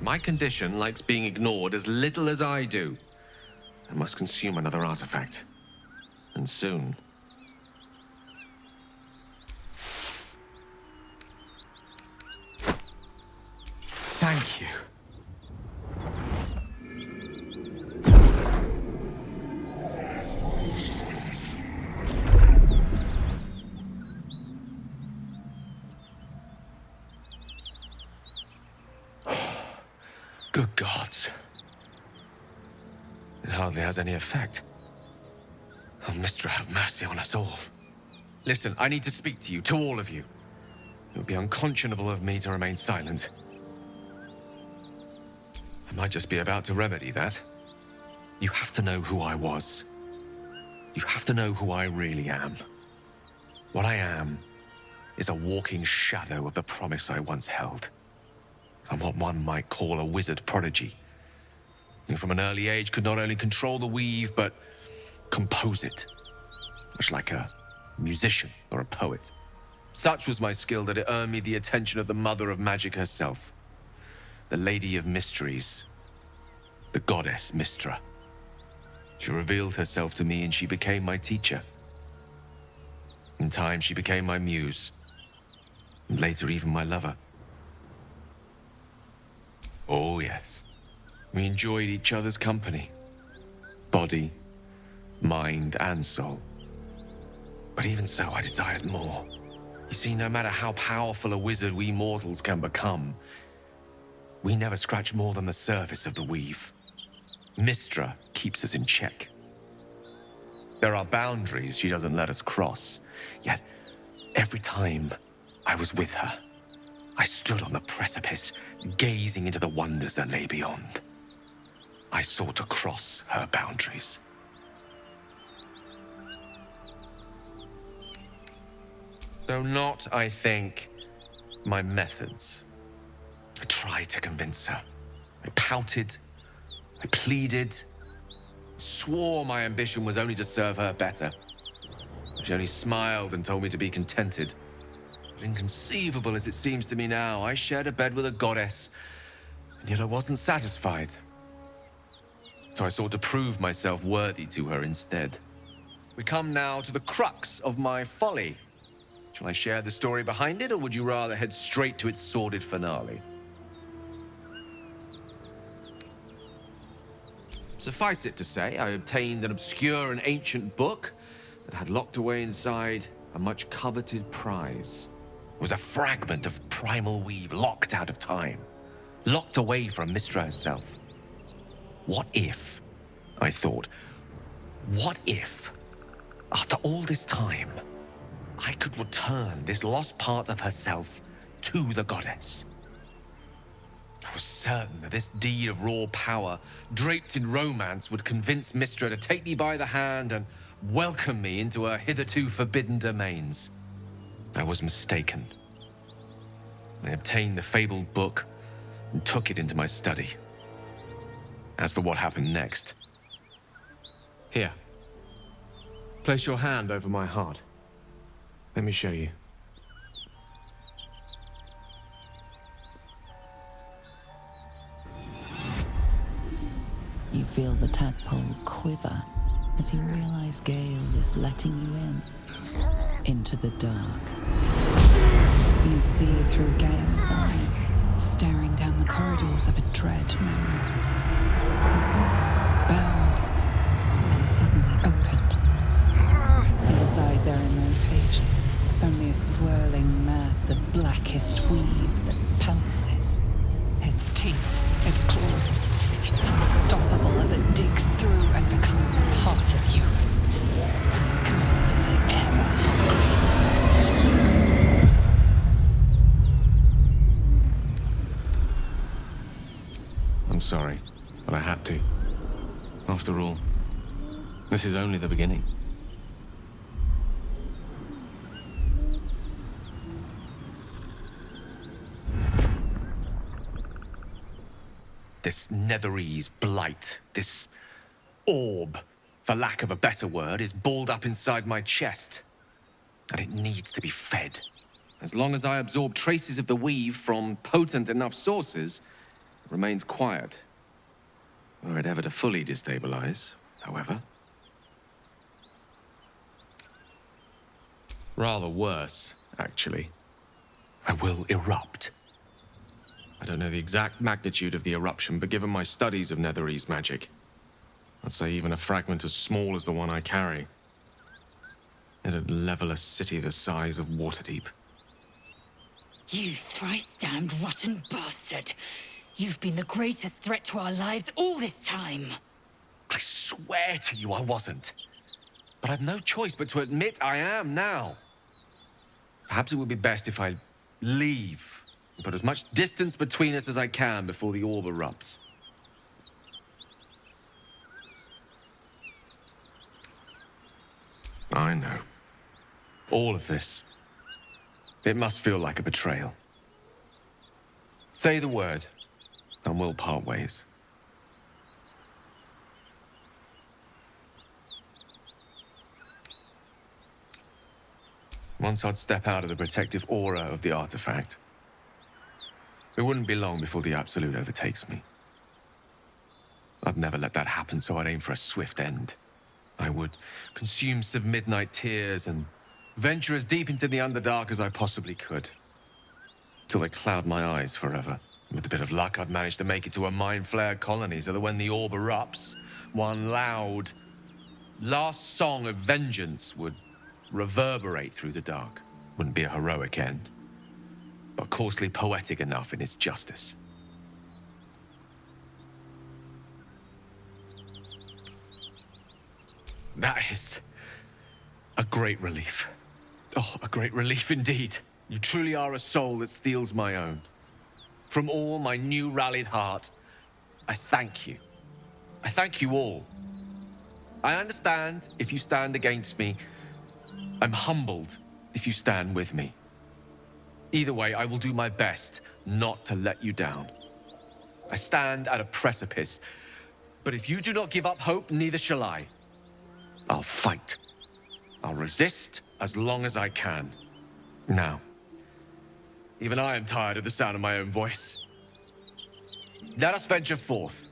My condition likes being ignored as little as I do. I must consume another artifact. And soon. Thank you. Good gods. It hardly has any effect. Oh, Mystra, have mercy on us all. Listen, I need to speak to you, to all of you. It would be unconscionable of me to remain silent. I might just be about to remedy that. You have to know who I was. You have to know who I really am. What I am is a walking shadow of the promise I once held. I'm what one might call a wizard prodigy. Who from an early age could not only control the weave, but compose it. Much like a musician or a poet. Such was my skill that it earned me the attention of the mother of magic herself. The Lady of Mysteries. The goddess Mystra. She revealed herself to me and she became my teacher. In time, she became my muse. And later, even my lover. Oh, yes. We enjoyed each other's company. Body, mind, and soul. But even so, I desired more. You see, no matter how powerful a wizard we mortals can become, we never scratch more than the surface of the weave. Mystra keeps us in check. There are boundaries she doesn't let us cross, yet every time I was with her, I stood on the precipice, gazing into the wonders that lay beyond. I sought to cross her boundaries. Though not, I think, my methods. I tried to convince her. I pouted. I pleaded. Swore my ambition was only to serve her better. She only smiled and told me to be contented. But inconceivable as it seems to me now, I shared a bed with a goddess, and yet I wasn't satisfied. So I sought to prove myself worthy to her instead. We come now to the crux of my folly. Shall I share the story behind it, or would you rather head straight to its sordid finale? Suffice it to say, I obtained an obscure and ancient book that had locked away inside a much coveted prize. It was a fragment of primal weave locked out of time, locked away from Mystra herself. What if, I thought, what if, after all this time, I could return this lost part of herself to the goddess? I was certain that this deed of raw power, draped in romance, would convince Mystra to take me by the hand and welcome me into her hitherto forbidden domains. I was mistaken. I obtained the fabled book and took it into my study. As for what happened next... Here. Place your hand over my heart. Let me show you. You feel the tadpole quiver as you realize Gale is letting you into the dark. You see through Gale's eyes, staring down the corridors of a dread memory. A book bound, then suddenly opened. Inside there are no pages, only a swirling mass of blackest weave that pounces. Its teeth, its claws, it's unstoppable as it digs through and becomes part of you. And gods, is it ever hungry. I'm sorry, but I had to. After all, this is only the beginning. This Netherese blight, this orb, for lack of a better word, is balled up inside my chest. And it needs to be fed. As long as I absorb traces of the weave from potent enough sources, remains quiet. Were it ever to fully destabilize, however. Rather worse, actually. I will erupt. I don't know the exact magnitude of the eruption, but given my studies of Netherese magic, I'd say even a fragment as small as the one I carry, it'd level a city the size of Waterdeep. You thrice-damned rotten bastard! You've been the greatest threat to our lives all this time! I swear to you I wasn't. But I've no choice but to admit I am now. Perhaps it would be best if I leave and put as much distance between us as I can before the orb erupts. I know. All of this. It must feel like a betrayal. Say the word, and we'll part ways. Once I'd step out of the protective aura of the artifact, it wouldn't be long before the Absolute overtakes me. I'd never let that happen, so I'd aim for a swift end. I would consume some midnight tears and venture as deep into the Underdark as I possibly could, till they cloud my eyes forever. With a bit of luck, I'd manage to make it to a Mind Flayer colony, so that when the orb erupts, one loud, last song of vengeance would reverberate through the dark. Wouldn't be a heroic end, but coarsely poetic enough in its justice. That is a great relief. Oh, a great relief indeed. You truly are a soul that steals my own. From all my new rallied heart, I thank you. I thank you all. I understand if you stand against me. I'm humbled if you stand with me. Either way, I will do my best not to let you down. I stand at a precipice, but if you do not give up hope, neither shall I. I'll fight. I'll resist as long as I can. Now, even I am tired of the sound of my own voice. Let us venture forth.